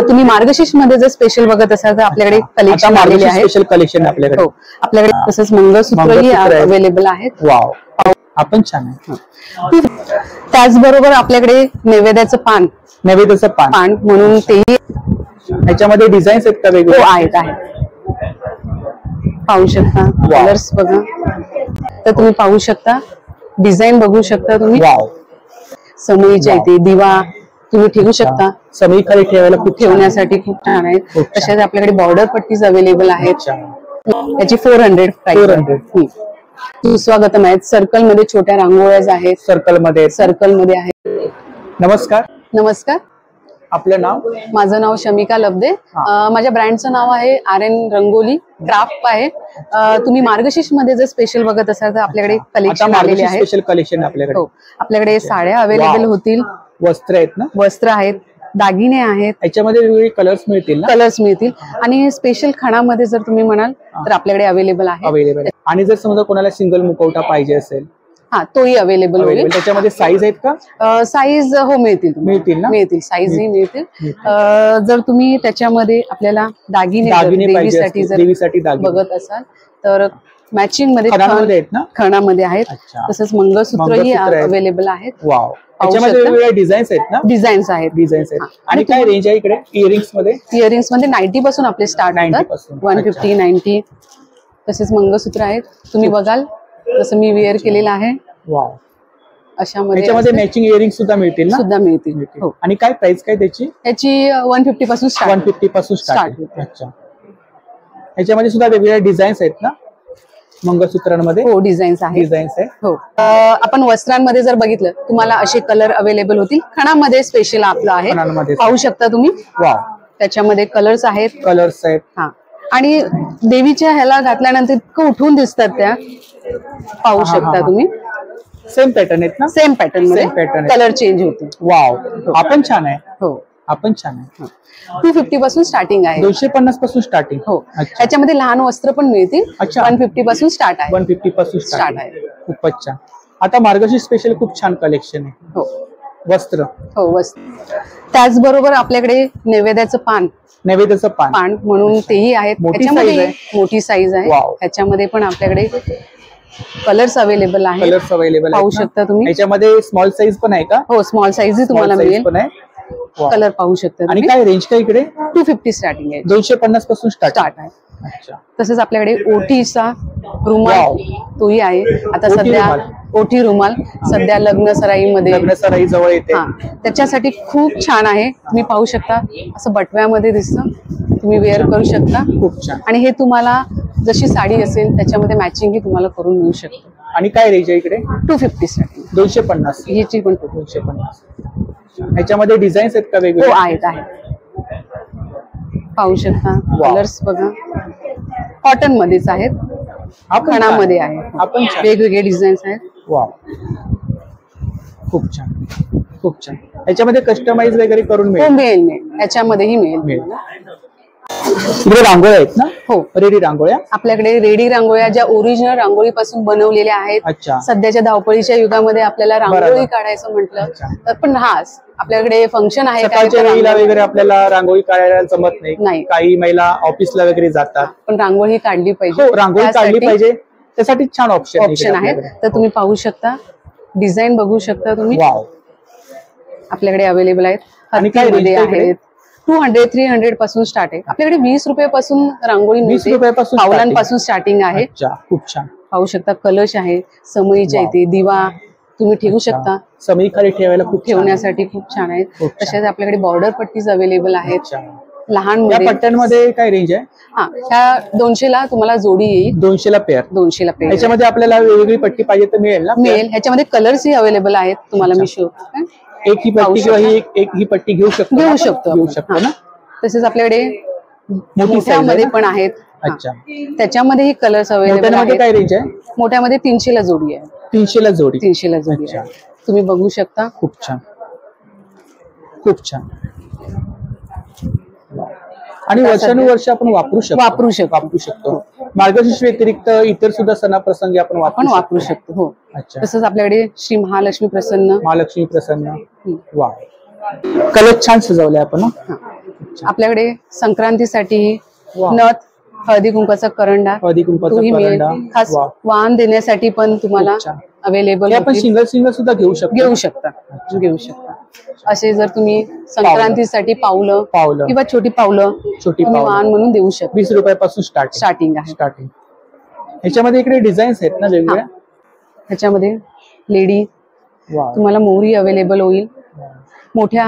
तुम्ही मार्गशीर्ष मध्ये जर स्पेशल बघत असाल तर आपल्याकडे कलेक्शन आलेले आहे, स्पेशल कलेक्शन आपल्याकडे. हो, आपल्याकडे तसंच मंगळसूत्रही अवेलेबल आहेत. वाव, आपण छान आहे. त्याचबरोबर आपल्याकडे नैवेद्याचं पान म्हणून तेही याच्यामध्ये डिझाईन्स आहेत का वेगळे? हो, आहेत. पाहू शकता कलर्स बघा, तर तुम्ही पाहू शकता डिझाईन बघू शकता तुम्ही. वाव, समईच्या इथे दिवा तुम्ही ठेवू शकता, समई खाली ठेवायला खूप ठेवण्यासाठी खूप छान आहेत. तशाच आपल्याकडे बॉर्डर पट्टीज अवेलेबल आहेत. याची 400 प्राइस. सुस्वागतम आहेत. सर्कल मध्ये छोट्या रांगोळ्या आहेत, सर्कल मध्ये आहेत. नमस्कार, आपलं नाव? माझं नाव शमिका लब्दे. माझ्या ब्रँडचं नाव आहे RN रंगोली क्राफ्ट आहे. तुम्ही मार्गशीर्ष मध्ये जर स्पेशल बघत असाल तर आपल्याकडे कलेक्शन आलेले आहे. स्पेशल कलेक्शन आपल्याकडे. हो, आपल्याकडे साड्या अवेलेबल होतील, वस्त्र आहेत ना? वस्त्र आहेत, दागिने आहेत. याच्यामध्ये वेगवेगळे कलर्स मिळतील ना? कलर्स मिळतील. आणि स्पेशल खणामध्ये जर तुम्ही म्हणाल तर आपल्याकडे अवेलेबल आहे. आणि जर समजा कोणाला सिंगल मुखवटा पाहिजे असेल, तोही अवेलेबल होईल. त्याच्यामध्ये साईज आहेत का? साईज हो मिळतील ना? मिळतील, साईजही मिळतील. जर तुम्ही त्याच्यामध्ये आपल्याला दागिने देवीसाठी बघत असाल तर मॅचिंग मध्ये खणामध्ये आहेत. तसंच मंगळसूत्रही अवेलेबल आहेत. वाव, त्याच्यामध्ये वेगवेगळ्या डिझाईन्स आहेत ना? डिझाईन्स आहेत. आणि काय रेंज आहे इकडे इयरिंग्स मध्ये? 90 पासून आपले स्टार्ट होतात. 150, 90. तसेच मंगळसूत्र आहेत, तुम्ही बघाल जसं मी वेअर केलेलं आहे. वाव, अशामध्ये त्याच्यामध्ये मॅचिंग इयरिंग्स सुद्धा मिळतील ना? सुद्धा मिळतील. हो. आणि काय प्राइस काय त्याची? याची 150 पासून स्टार्ट. अच्छा, याच्यामध्ये सुद्धा वेगवेगळ्या डिझाईन्स आहेत ना मंगळसूत्रांमध्ये? हो, डिझाईन्स आहे. हो, आपण वस्त्रांमध्ये जर बघितलं तुम्हाला असे कलर अवेलेबल होतील. खणामध्ये स्पेशल आपलं आहे, पाहू शकता तुम्ही. वाव, त्याच्यामध्ये कलर्स आहेत. हा, आणि देवीच्या ह्याला घातल्यानंतर इतकं उठून दिसतात त्या, पाहू शकता तुम्ही. सेम पॅटर्न आहेत ना? सेम पॅटर्न मध्ये कलर चेंज होते. वाव, आपण छान आहे. हो, आपण छान आहे. 250 पासून स्टार्टिंग आहे. 250 पासून स्टार्टिंग. हो, त्याच्यामध्ये लहान वस्त्र पण मिळतील. 150 पासून स्टार्ट आहे. 150 पासून स्टार्ट आहे. खूपच छान. आता मार्गशीर्ष स्पेशल खूप छान कलेक्शन आहे. हो, वस्त्र. हो, वस्त्र. त्याचबरोबर आपल्याकडे नैवेद्याचं पान म्हणून तेही आहेत. त्याच्यामध्ये मोठी साईज आहे. त्याच्यामध्ये पण आपल्याकडे कलर्स अवेलेबल आहेत. पाहू शकता तुम्ही. याच्यामध्ये स्मॉल साईज पण आहे का? हो, स्मॉल साईज तुम्हाला मिळेल. कलर पाहू शकता. आणि काय रेंज काय इकडे? 250 स्टार्टिंग आहे. 250 पासून स्टार्ट आहे. तसेच आपल्याकडे ओटीचा रुमाल तोही आहे. आता सध्या ओठी रुमाल सध्या लग्न सराई जवळ येते, त्याच्यासाठी खूप छान आहे. तुम्ही पाहू शकता, असं बटव्यामध्ये दिसतं, तुम्ही वेअर करू शकता. खूप छान. आणि हे तुम्हाला जशी साडी असेल त्याच्यामध्ये मॅचिंग तुम्हाला करून मिळू शकतं. आणि काय रेंज आहे इकडे? 250 स्टार्टिंग. 250. ह्याची पण 250. याच्यामध्ये डिझाईन्स आहेत का वेगवेगळे? हो, आहेत. पाहू शकता कलर्स बघा, कॉटन मध्येच आहेत, खणामध्ये आहे. वेगवेगळे डिझाईन्स आहेत. वाव, खूप छान. याच्यामध्ये कस्टमाइज वगैरे करून मिळेल. याच्यामध्येही मिळेल. इकडे रांगोळ्या आहेत ना? हो, रेडी रांगोळ्या. आपल्याकडे रेडी रांगोळ्या ज्या ओरिजिनल रांगोळीपासून बनवलेल्या आहेत. सध्याच्या धावपळीच्या युगामध्ये आपल्याला रांगोळी काढायचं म्हटलं तर पण आपल्याकडे फंक्शन आहे वगैरे आपल्याला रांगोळी काढायला जमत नाही. काही महिला ऑफिसला वगैरे जातात, पण रांगोळी काढली पाहिजे. रांगोळी काढली पाहिजे, त्यासाठी छान ऑप्शन आहे. तर तुम्ही पाहू शकता, डिझाईन बघू शकता तुम्ही. वाव, आपल्याकडे अवेलेबल आहेत. आणि काय आहेत 200, 300 पासून स्टार्ट आहे. आपल्याकडे 20 रुपयापासून रांगोळी मिळते. पावलांपासून स्टार्टिंग आहे. खूप छान. पाहू शकता कलश आहे, समईच्या इथे दिवा तुम्ही ठेवू शकता, समई खाली ठेवायला खूप ठेवण्यासाठी खूप छान आहेत. तसेच आपल्याकडे बॉर्डर पट्टीज अवेलेबल आहेत. लहान पट्ट्यांमध्ये काय रेंज आहे? ह्या 200 ला तुम्हाला जोडी येईल. 200 ला पेअर. 200 ला पेअर. याच्यामध्ये आपल्याला वेगवेगळी पट्टी पाहिजे तर मिळेल ना? मिळेल. ह्याच्यामध्ये कलर्स ही अवेलेबल आहेत. तुम्हाला मी शो एक ही पट्टी किंवा एक ही पट्टी घेऊ शकतो ना? तसेच आपल्याकडे मोठ्यामध्ये पण आहेत. त्याच्यामध्येही कलर्स अवेलेबल आहेत. काय रेंज आहे? मोठ्यामध्ये 300 ला जोडी आहे. 300 ला जोडी. 300 ला जोडी आहे. तुम्ही बघू शकता. खूप छान. आणि वर्षानुवर्ष आपण वापरू शकतो. मार्गशीर्ष व्यतिरिक्त इतर सुद्धा सणाप्रसंगी आपण वापरू शकतो. हो. तसंच आपल्याकडे श्री महालक्ष्मी प्रसन्न. वा, कलर छान सजवले आपण. आपल्याकडे संक्रांतीसाठी नथ, हळदी कुंकाचा करंडा, खास वाहन देण्यासाठी पण तुम्हाला अवेलेबल. आपण सिंगल सुद्धा घेऊ शकता. असे जर तुम्ही संक्रांतीसाठी पावलं किंवा छोटी पावलं वाहन म्हणून देऊ शकता. 20 रुपयापासून स्टार्टिंग आहे. ह्याच्यामध्ये इकडे डिझाईन्स आहेत ना वेगवेगळ्या. ह्याच्यामध्ये लेडी तुम्हाला मोहरी अवेलेबल होईल. मोठ्या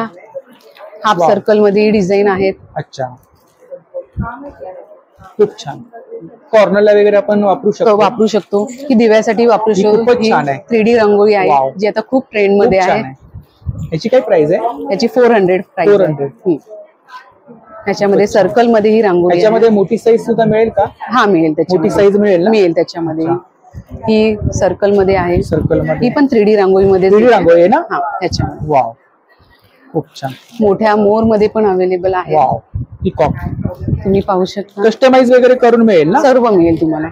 हाफ सर्कल मध्ये डिझाईन आहेत. अच्छा, खूप छान. कॉर्नरला वगैरे आपण वापरू शकतो की दिव्यासाठी वापरू शकतो. 3D रांगोळी आहे जी आता खूप ट्रेंड मध्ये आहे. याची काय प्राइस आहे? याची 400 प्राइस आहे. त्याच्यामध्ये सर्कल मध्ये ही रांगोळी. याच्यामध्ये मोठी साईज सुद्धा मिळेल का? हा मिळेल. मोठी साईज मिळेल त्याच्यामध्ये. ही सर्कल मध्ये आहे. ही पण 3D रांगोळी मध्ये. 3D रांगोळी आहे ना? हा, त्याच्यामध्ये. वाव, खूप छान. मोठ्या मोर मध्ये पण अवेलेबल आहे. वाव, तुम्ही पाहू शकता. कस्टमाइज वगैरे करून मिळेल ना? सर्व मिळेल तुम्हाला.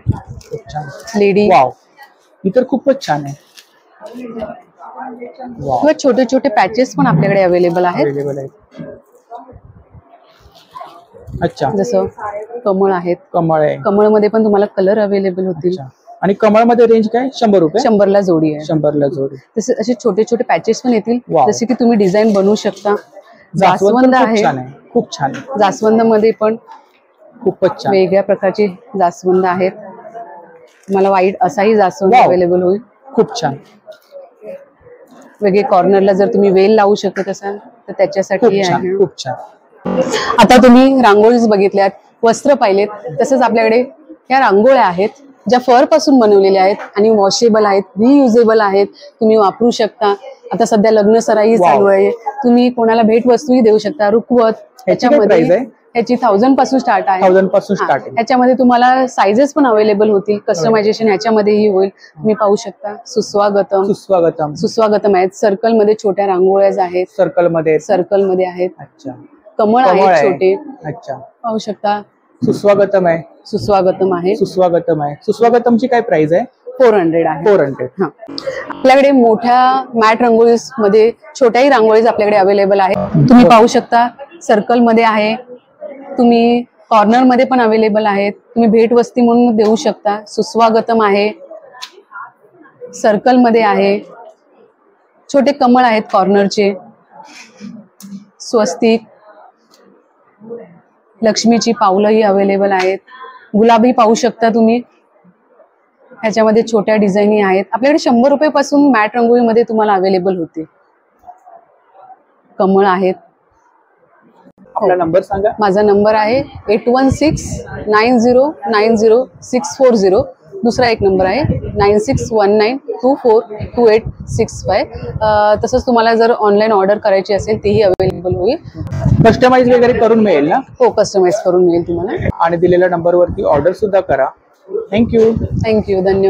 खूप छान. लेडी. वाव, ही तर खूपच छान आहे. किंवा छोटे छोटे पॅचेस पण आपल्याकडे अवेलेबल आहेत. अच्छा, जसं कमळ आहेत. कमळ मध्ये पण तुम्हाला कलर अवेलेबल होतील. आणि कमळ मध्ये रेंज काय? 100 रुपये. 100 ला जोडी आहे. 100 ला जोडी. तसे असे छोटे छोटे पॅचेस पण येतील. जसे की तुम्ही डिझाईन बनवू शकता. जास्वंद आहे. खूप छान. जास्वंद मध्ये पण खूपच छान वेगळ्या प्रकारचे जास्वंद आहेत. तुम्हाला व्हाईट असाही जास्वंद अवेलेबल होईल. खूप छान. वेगळे कॉर्नरला जर तुम्ही वेल लावू शकत असाल तर त्याच्यासाठी आहे. खूप छान. आता तुम्ही रांगोळीज बघितल्यात, वस्त्र पाहिलेत. तसंच आपल्याकडे या रांगोळ्या आहेत ज्या फर पासून बनवलेल्या आहेत आणि वॉशेबल आहेत, रियुजेबल आहेत. तुम्ही वापरू शकता. आता सध्या लग्न सराई चालू आहे. तुम्ही कोणाला भेट वस्तूही देऊ शकता. रुखवत ह्याच्यामध्ये ह्याची 1000 पासून स्टार्ट आहे. 1000 पासून स्टार्ट. ह्याच्यामध्ये तुम्हाला साइजेस पण अवेलेबल होतील. कस्टमायझेशन ह्याच्यामध्येही होईल. तुम्ही पाहू शकता. सुस्वागतम आहेत. सर्कल मध्ये छोट्या रांगोळ्याच आहेत. सर्कल मध्ये आहेत. अच्छा, कमळ आहेत छोटे. अच्छा, पाहू शकता. सुस्वागतम आहे. सुस्वागतमची काय प्राइस आहे? 400 आहे. 400. हा, आपल्याकडे मोठ्या मॅट रांगोळीज मध्ये छोट्याही रांगोळीज आपल्याकडे अवेलेबल आहेत. तुम्ही पाहू शकता. सर्कल मध्ये आहे. तुम्ही कॉर्नर मध्ये पण अवेलेबल आहेत. तुम्ही भेटवस्ती म्हणून देऊ शकता. सुस्वागतम आहे. सर्कल मध्ये आहे. छोटे कमळ आहेत कॉर्नरचे. स्वस्तिक, लक्ष्मीची पावलंही अवेलेबल आहेत. गुलाबी पाहू शकता तुम्ही. ह्याच्यामध्ये छोट्या डिझाईनी आहेत. आपल्याकडे 100 रुपयापासून मॅट रांगोळीमध्ये तुम्हाला अवेलेबल होते. कमळ आहेत. आपला नंबर सांगा. माझा नंबर आहे 8169090640. दुसरा एक नंबर आहे 9619242865. तसंच तुम्हाला जर ऑनलाईन ऑर्डर करायची असेल तेही अवेलेबल होईल. कस्टमाइज वगैरे करून मिळेल ना? हो, कस्टमाइज करून मिळेल तुम्हाला. आणि दिलेल्या नंबरवरती ऑर्डर सुद्धा करा. थँक्यू. धन्यवाद.